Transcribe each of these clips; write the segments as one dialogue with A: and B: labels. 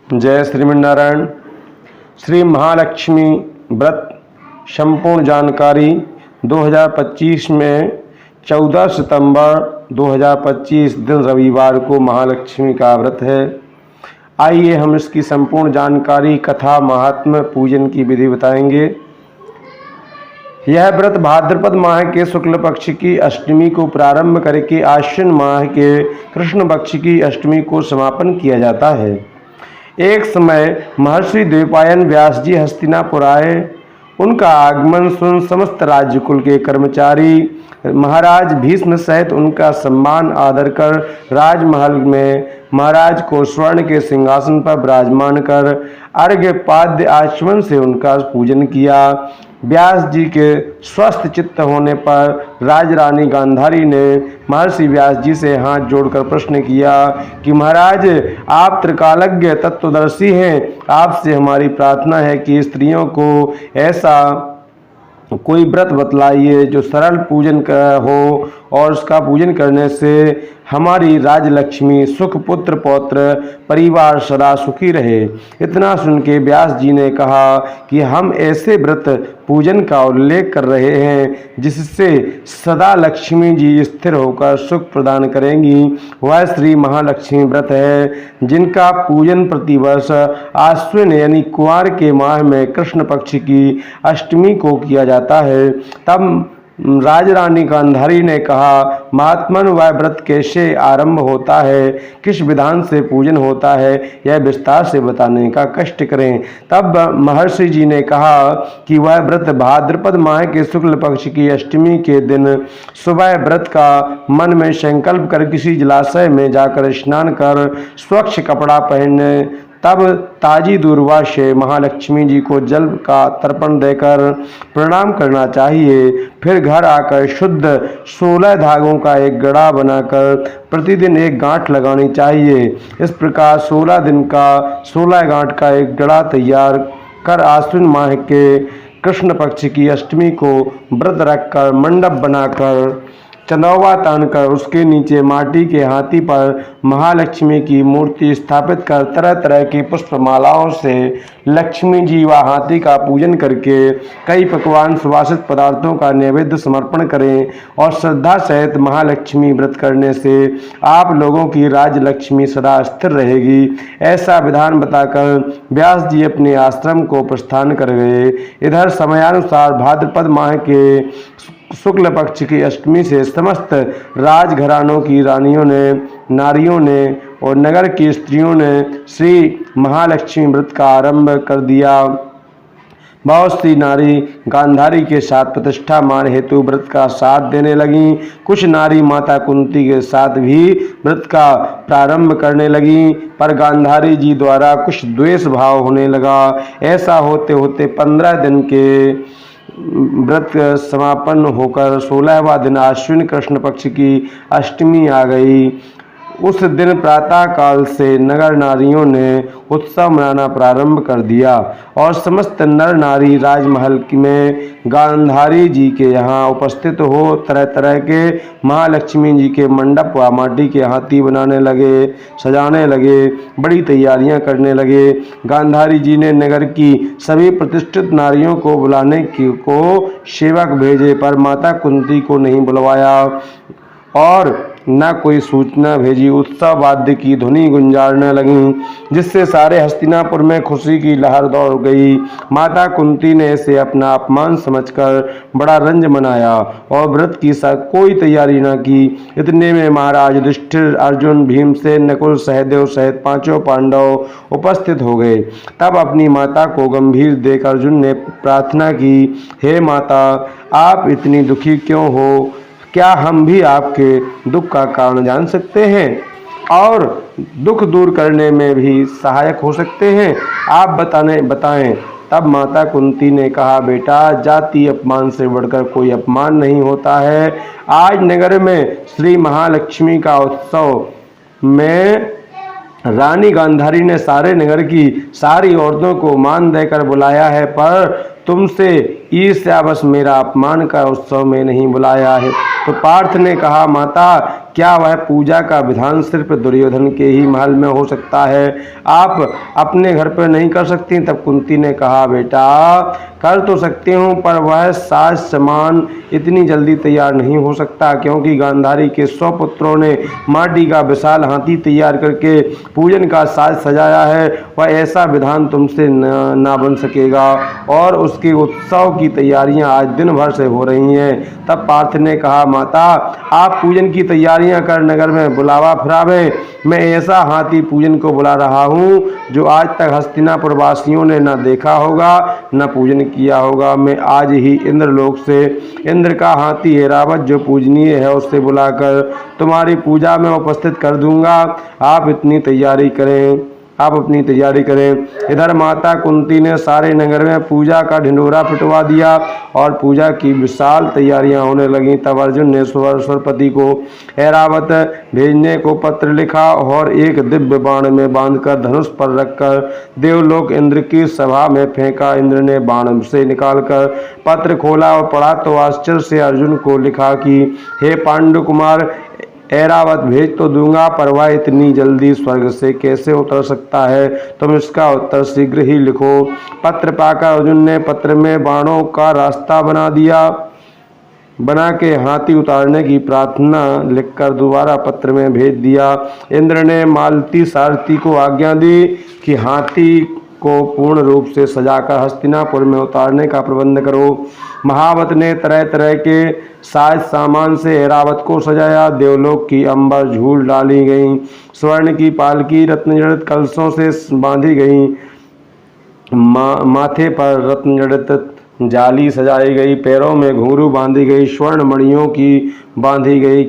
A: जय श्रीमन्नारायण। श्री महालक्ष्मी व्रत संपूर्ण जानकारी 2025 में 14 सितंबर 2025 दिन रविवार को महालक्ष्मी का व्रत है। आइए हम इसकी संपूर्ण जानकारी, कथा, महात्म्य, पूजन की विधि बताएंगे। यह व्रत भाद्रपद माह के शुक्ल पक्ष की अष्टमी को प्रारंभ करके आश्विन माह के कृष्ण पक्ष की अष्टमी को समापन किया जाता है। एक समय महर्षि द्वैपायन व्यास जी हस्तिनापुर आए। उनका आगमन सुन समस्त राज्य कुल के कर्मचारी महाराज भीष्म सहित उनका सम्मान आदर कर राजमहल में महाराज को स्वर्ण के सिंहासन पर विराजमान कर अर्घ्य पाद्य आचमन से उनका पूजन किया। व्यास जी के स्वस्थ चित्त होने पर राजरानी गांधारी ने महर्षि व्यास जी से हाथ जोड़कर प्रश्न किया कि महाराज, आप त्रिकालज्ञ तत्वदर्शी हैं। आपसे हमारी प्रार्थना है कि स्त्रियों को ऐसा कोई व्रत बतलाइए जो सरल पूजन का हो और उसका पूजन करने से हमारी राजलक्ष्मी, सुख, पुत्र पौत्र, परिवार सदा सुखी रहे। इतना सुन के व्यास जी ने कहा कि हम ऐसे व्रत पूजन का उल्लेख कर रहे हैं जिससे सदा लक्ष्मी जी स्थिर होकर सुख प्रदान करेंगी। वह श्री महालक्ष्मी व्रत है जिनका पूजन प्रतिवर्ष आश्विन यानी कुंवार के माह में कृष्ण पक्ष की अष्टमी को किया जाता है। तब राजरानी गांधारी ने कहा, महात्मन, वह व्रत कैसे आरंभ होता है, किस विधान से पूजन होता है, यह विस्तार से बताने का कष्ट करें। तब महर्षि जी ने कहा कि वह व्रत भाद्रपद माह के शुक्ल पक्ष की अष्टमी के दिन सुबह व्रत का मन में संकल्प कर किसी जलाशय में जाकर स्नान कर स्वच्छ कपड़ा पहनने, तब ताजी दूर्वा से महालक्ष्मी जी को जल का तर्पण देकर प्रणाम करना चाहिए। फिर घर आकर शुद्ध 16 धागों का एक गड़ा बनाकर प्रतिदिन एक गांठ लगानी चाहिए। इस प्रकार 16 दिन का 16 गांठ का एक गड़ा तैयार कर आश्विन माह के कृष्ण पक्ष की अष्टमी को व्रत रखकर मंडप बनाकर चंदौवा तानकर उसके नीचे माटी के हाथी पर महालक्ष्मी की मूर्ति स्थापित कर तरह तरह की पुष्पमालाओं से लक्ष्मी जी व हाथी का पूजन करके कई पकवान सुवासित पदार्थों का नैवेद्य समर्पण करें और श्रद्धा सहित महालक्ष्मी व्रत करने से आप लोगों की राजलक्ष्मी सदा स्थिर रहेगी। ऐसा विधान बताकर व्यास जी अपने आश्रम को प्रस्थान कर गए। इधर समयानुसार भाद्रपद माह के शुक्ल पक्ष की अष्टमी से समस्त राजघरानों की रानियों ने, नारियों ने और नगर की स्त्रियों ने श्री महालक्ष्मी व्रत का आरंभ कर दिया। बहुत सी नारी गांधारी के साथ प्रतिष्ठा मान हेतु व्रत का साथ देने लगीं। कुछ नारी माता कुंती के साथ भी व्रत का प्रारंभ करने लगीं, पर गांधारी जी द्वारा कुछ द्वेष भाव होने लगा। ऐसा होते होते 15 दिन के व्रत समापन होकर 16वां दिन आश्विन कृष्ण पक्ष की अष्टमी आ गई। उस दिन प्रातः काल से नगर नारियों ने उत्सव मनाना प्रारंभ कर दिया और समस्त नर नारी राजमहल में गांधारी जी के यहाँ उपस्थित हो तरह तरह के महालक्ष्मी जी के मंडप व माटी के हाथी बनाने लगे, सजाने लगे, बड़ी तैयारियां करने लगे। गांधारी जी ने नगर की सभी प्रतिष्ठित नारियों को बुलाने को सेवक भेजे, पर माता कुंती को नहीं बुलवाया और न कोई सूचना भेजी। उत्सव वाद्य की ध्वनि गुंजारने लगी, जिससे सारे हस्तिनापुर में खुशी की लहर दौड़ गई। माता कुंती ने इसे अपना अपमान समझकर बड़ा रंज मनाया और व्रत की कोई तैयारी न की। इतने में महाराज युधिष्ठिर, अर्जुन, भीमसेन, नकुल, सहदेव सहित 5 पांडव उपस्थित हो गए। तब अपनी माता को गंभीर देख अर्जुन ने प्रार्थना की, हे माता, आप इतनी दुखी क्यों हो? क्या हम भी आपके दुख का कारण जान सकते हैं और दुख दूर करने में भी सहायक हो सकते हैं? आप बताएं। तब माता कुंती ने कहा, बेटा, जाति अपमान से बढ़कर कोई अपमान नहीं होता है। आज नगर में श्री महालक्ष्मी का उत्सव में रानी गांधारी ने सारे नगर की सारी औरतों को मान देकर बुलाया है, पर तुमसे ईर्ष्यावश मेरा अपमान का उत्सव में नहीं बुलाया है। तो पार्थ ने कहा, माता, क्या वह पूजा का विधान सिर्फ दुर्योधन के ही महल में हो सकता है? आप अपने घर पर नहीं कर सकती? तब कुंती ने कहा, बेटा, कर तो सकती हूँ, पर वह साज सामान इतनी जल्दी तैयार नहीं हो सकता, क्योंकि गांधारी के 100 पुत्रों ने माटी का विशाल हाथी तैयार करके पूजन का साज सजाया है। वह ऐसा विधान तुमसे ना बन सकेगा, और उसके उत्सव की तैयारियां आज दिन भर से हो रही हैं। तब पार्थ ने कहा, माता, आप पूजन की तैयारियां कर नगर में बुलावा फिरावे। मैं ऐसा हाथी पूजन को बुला रहा हूँ जो आज तक हस्तिनापुर वासियों ने न देखा होगा न पूजन किया होगा। मैं आज ही इंद्रलोक से इंद्र का हाथी ऐरावत जो पूजनीय है उससे बुलाकर तुम्हारी पूजा में उपस्थित कर दूंगा। आप अपनी तैयारी करें। इधर माता कुंती ने सारे नगर में पूजा का ढिंढोरा पिटवा दिया और पूजा की विशाल तैयारियां होने लगीं। तब अर्जुन ने सरस्वती को ऐरावत भेजने को पत्र लिखा और एक दिव्य बाण में बांधकर धनुष पर रखकर देवलोक इंद्र की सभा में फेंका। इंद्र ने बाण से निकालकर पत्र खोला और पढ़ा तो आश्चर्य से अर्जुन को लिखा कि हे पांडु कुमार, ऐरावत भेज तो दूंगा, पर वह इतनी जल्दी स्वर्ग से कैसे उतर सकता है? तुम इसका उत्तर शीघ्र ही लिखो। पत्र पाकर अर्जुन ने पत्र में बाणों का रास्ता बना के हाथी उतारने की प्रार्थना लिखकर दोबारा पत्र में भेज दिया। इंद्र ने मालती सारथी को आज्ञा दी कि हाथी को पूर्ण रूप से सजाकर हस्तिनापुर में उतारने का प्रबंध करो। महावत ने तरह तरह के साज सामान से ऐरावत को सजाया। देवलोक की अंबर झूल डाली गई, स्वर्ण की पालकी रत्नजड़ित कलशों से बांधी गई, माथे पर रत्नजड़ित जाली सजाई गई, पैरों में घुंघरू बांधी गई, स्वर्ण मणियों की बांधी गई,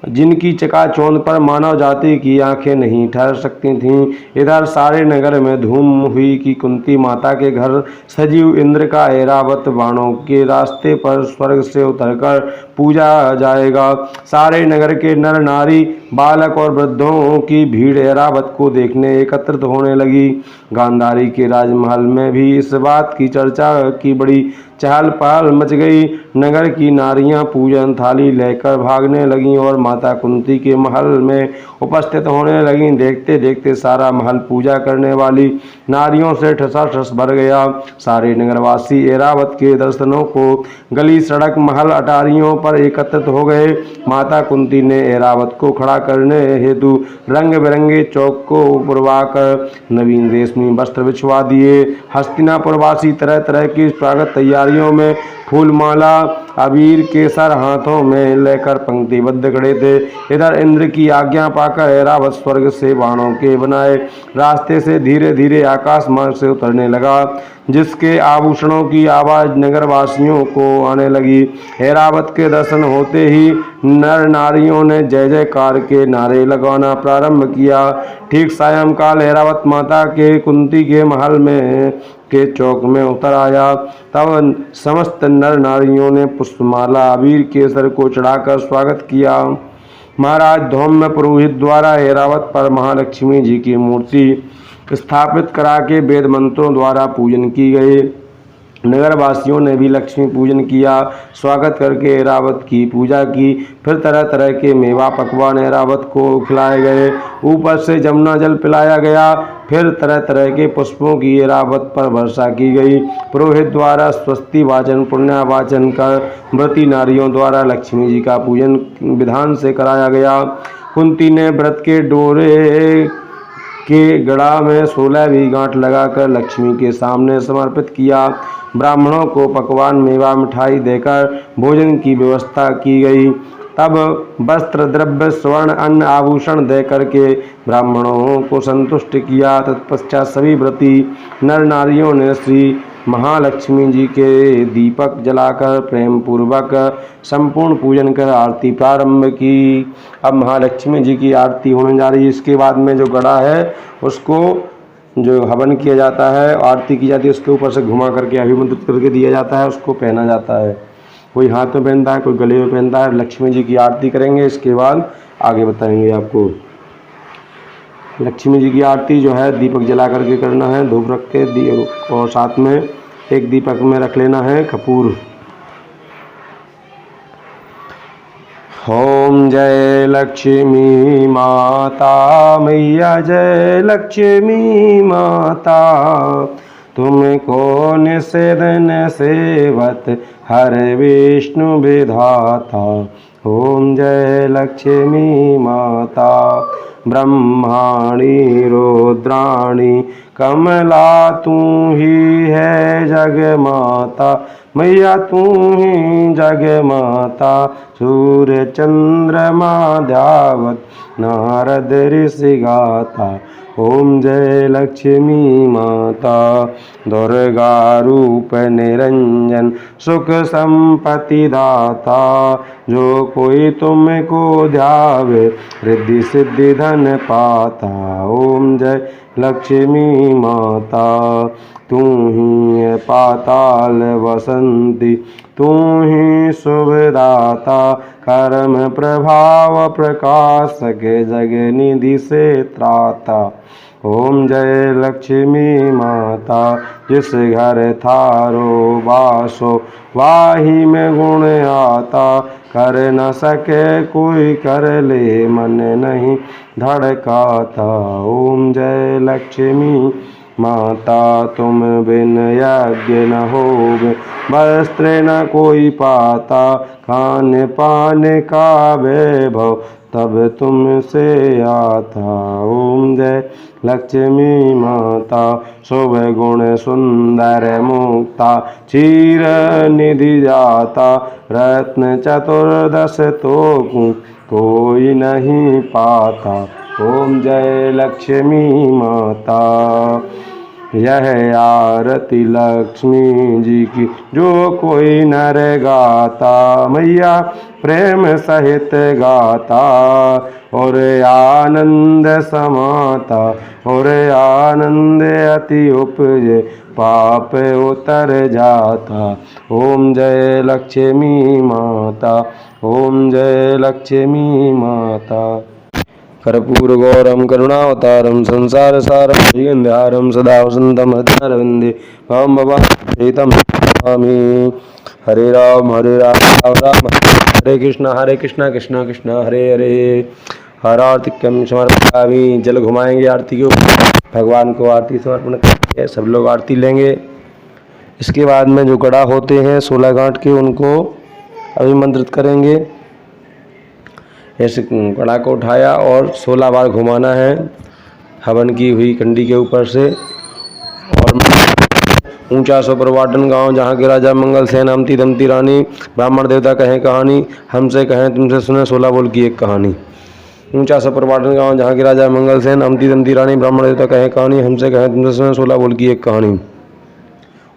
A: जिनकी चकाचौंध पर मानव जाति की आंखें नहीं ठहर सकती थीं। इधर सारे नगर में धूम हुई कि कुंती माता के घर सजीव इंद्र का ऐरावत बाणों के रास्ते पर स्वर्ग से उतरकर पूजा जाएगा। सारे नगर के नर नारी, बालक और वृद्धों की भीड़ ऐरावत को देखने एकत्रित होने लगी। गांधारी के राजमहल में भी इस बात की चर्चा की बड़ी चहल पहल मच गई। नगर की नारियां पूजन थाली लेकर भागने लगीं और माता कुंती के महल में उपस्थित होने लगीं। देखते देखते सारा महल पूजा करने वाली नारियों से ठसाठस भर गया। सारे नगरवासी ऐरावत के दर्शनों को गली सड़क महल अटारियों पर एकत्रित हो गए। माता कुंती ने ऐरावत को खड़ा करने हेतु रंग बिरंगे चौक को पुरवाकर नवीन रेशमी वस्त्र बिछवा दिए। हस्तिनापुरवासी तरह तरह की स्वागत तैयारियों में फूलमाला, अबीर, केसर हाथों में लेकर पंक्तिबद्ध खड़े थे। इधर इंद्र की आज्ञा पाकर ऐरावत स्वर्ग से बाणों के बनाए रास्ते से धीरे धीरे आकाश मार्ग से उतरने लगा, जिसके आभूषणों की आवाज नगरवासियों को आने लगी। ऐरावत के दर्शन होते ही नर नारियों ने जय जयकार के नारे लगाना प्रारंभ किया। ठीक सायंकाल ऐरावत माता के कुंती के महल में के चौक में उतर आया। तब समस्त नर नारियों ने पुष्पमाला, अबीर, केसर को चढ़ाकर स्वागत किया। महाराज धौम्य पुरोहित द्वारा ऐरावत पर महालक्ष्मी जी की मूर्ति स्थापित करा के वेद मंत्रों द्वारा पूजन की गई। नगरवासियों ने भी लक्ष्मी पूजन किया, स्वागत करके ऐरावत की पूजा की। फिर तरह तरह के मेवा पकवान ऐरावत को खिलाए गए, ऊपर से जमुना जल पिलाया गया। फिर तरह तरह के पुष्पों की ऐरावत पर वर्षा की गई। पुरोहित द्वारा स्वस्ति वाचन, पुण्यावाचन कर व्रती नारियों द्वारा लक्ष्मी जी का पूजन विधान से कराया गया। कुंती ने व्रत के डोरे के गड़ा में 16वीं गांठ लगाकर लक्ष्मी के सामने समर्पित किया। ब्राह्मणों को पकवान, मेवा, मिठाई देकर भोजन की व्यवस्था की गई। तब वस्त्र, द्रव्य, स्वर्ण, अन्न, आभूषण दे करके ब्राह्मणों को संतुष्ट किया। तत्पश्चात सभी व्रती नर नारियों ने श्री महालक्ष्मी जी के दीपक जलाकर प्रेम पूर्वक संपूर्ण पूजन कर आरती प्रारंभ की। अब महालक्ष्मी जी की आरती होने जा रही है। इसके बाद में जो गड़ा है उसको जो हवन किया जाता है, आरती की जाती है, उसके ऊपर से घुमा करके अभिमंत्रित करके दिया जाता है, उसको पहना जाता है। कोई हाथ में पहनता है, कोई गले में पहनता है। लक्ष्मी जी की आरती करेंगे, इसके बाद आगे बताएंगे आपको। लक्ष्मी जी की आरती जो है दीपक जला करके करना है, धूप रख के और साथ में एक दीपक में रख लेना है कपूर। ओम जय लक्ष्मी माता मैया, जय लक्ष्मी माता, तुमको निषेधन सेवत हर विष्णु विधाता। ओम जय लक्ष्मी माता, ब्रह्माणी रुद्राणी कमला तू ही है जग माता, मैया तू ही जग माता। सूर्य चंद्रमा ध्यावत नारद ऋषि गाता। ओम जय लक्ष्मी माता, दुर्गा रूप निरंजन सुख संपत्ति दाता, जो कोई तुमको ध्यावे रिद्धि सिद्धि धन पाता। ओम जय लक्ष्मी माता, तू ही है पाताल वसंती, तू ही शुभदाता, कर्म प्रभाव प्रकाश के जग निधि से त्राता। ओम जय लक्ष्मी माता, जिस घर थारो वासो वाही में गुण आता, कर न सके कोई कर ले मन नहीं धड़काता। ओम जय लक्ष्मी माता, तुम बिन यज्ञ न होवे, वस्त्र न कोई पाता, खान पान का वैभव तब तुमसे आता। ओम जय लक्ष्मी माता, शुभ गुण सुंदर मुक्ता, क्षीर निधि जाता, रत्न चतुर्दश तो कोई नहीं पाता। ओम जय लक्ष्मी माता, यह आरती लक्ष्मी जी की जो कोई नर गाता, मैया प्रेम सहित गाता, और आनंद समाता, और आनंद अति उपजे पाप उतर जाता। ओम जय लक्ष्मी माता, ओम जय लक्ष्मी माता। कर्पूरगौरं करुणावतारं संसार सारं श्रीगन्धारं सदा वसन्तं हृदयारविन्दे भवं भवानीतं नमामि। हरे राम राम राम हरे कृष्णा कृष्णा कृष्णा हरे हरे। हर आरतिक्यम समर्पयामि। जल घुमाएंगे आरती के ऊपर, भगवान को आरती समर्पण करेंगे, सब लोग आरती लेंगे। इसके बाद में जो गड़ा होते हैं 16 गांठ के, उनको अभिमंत्रित करेंगे। ऐसे कड़ा को उठाया और 16 बार घुमाना है हवन की हुई कंडी के ऊपर से। और ऊंचा सो प्रवाटन गाँव, जहाँ के राजा मंगल सेन अमती दमती रानी, ब्राह्मण देवता कहें कहानी, हमसे कहें तुमसे सुने 16 बोल की एक कहानी। ऊंचा सो प्रवाटन गाँव, जहाँ के राजा मंगल सेन अमती दमती रानी, ब्राह्मण देवता कहें कहानी, हमसे कहें तुमसे सुने 16 बोल की एक कहानी।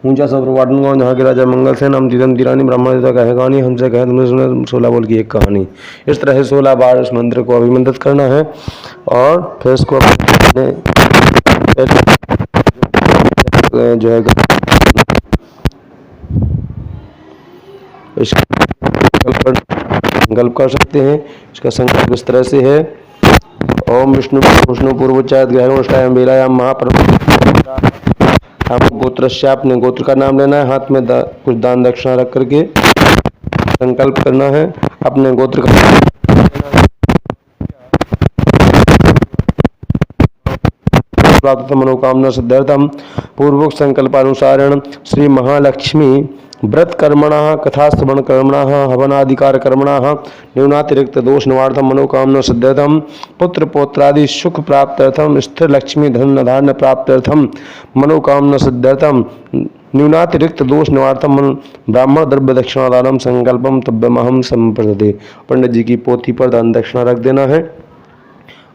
A: ऊंचा सा प्रवाटन गाँव, जहाँ के राजा मंगल सेन अमती दमती रानी, ब्राह्मण देवता कहें कहानी, हमसे कहें तुमसे सुने 16 बोल की एक कहानी। इस तरह से 16 बार इस मंत्र को अभिमंत्रित करना है। और फिर इसको जो है संकल्प कर सकते हैं। इसका संकल्प इस तरह से है। ओम विष्णु पूर्वोच्चारित ग्रहणोष्ठायाम बेलायाम महाप्रभु। आपको गोत्र से अपने गोत्र का नाम लेना है, हाथ में कुछ दान दक्षिणा रख करके संकल्प करना है अपने गोत्र का। प्राप्त मनोकामना सिद्ध्यर्थम पूर्वोक्त संकल्पानुसारेण श्री महालक्ष्मी व्रत कर्मणः कथा श्रवण कर्मणः हवनाधिकार कर्मणः न्यूनातिरिक्त दोष निवार्थम मनोकामना सिद्ध्यर्थम पुत्र पौत्रादि सुख प्राप्त्यर्थम स्थिर लक्ष्मी धन धान्य प्राप्त्यर्थम मनोकामना सिद्ध्यर्थम न्यूनातिरिक्त दोष निवार्थम ब्राह्मण द्रव्य दक्षिणादानम संकल्पम तब्यमहम संप्रदते। पंडित जी की पोथी पर दान दक्षिणा रख देना है।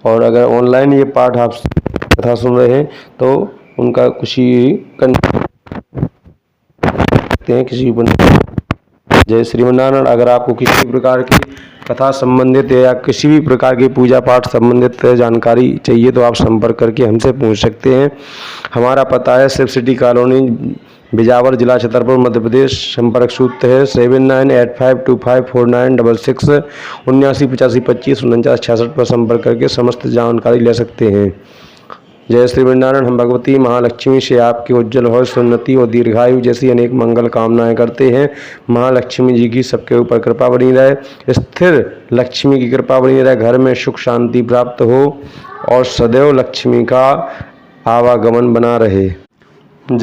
A: और अगर ऑनलाइन ये पाठ आप कथा सुन रहे हैं तो उनका खुशी हैं किसी जय श्रीमनारायण। अगर आपको किसी प्रकार की कथा संबंधित या किसी भी प्रकार की पूजा पाठ संबंधित जानकारी चाहिए तो आप संपर्क करके हमसे पूछ सकते हैं। हमारा पता है शिव सिटी कॉलोनी, बिजावर, जिला छतरपुर, मध्य प्रदेश। संपर्क सूत्र है 7985254966 7985254966 पर संपर्क करके समस्त जानकारी ले सकते हैं। जय श्री वृंदावन। हम भगवती महालक्ष्मी से आपकी उज्जवल हो सुन्नति और दीर्घायु जैसी अनेक मंगल कामनाएं करते हैं। महालक्ष्मी जी की सबके ऊपर कृपा बनी रहे, स्थिर लक्ष्मी की कृपा बनी रहे, घर में सुख शांति प्राप्त हो और सदैव लक्ष्मी का आवागमन बना रहे।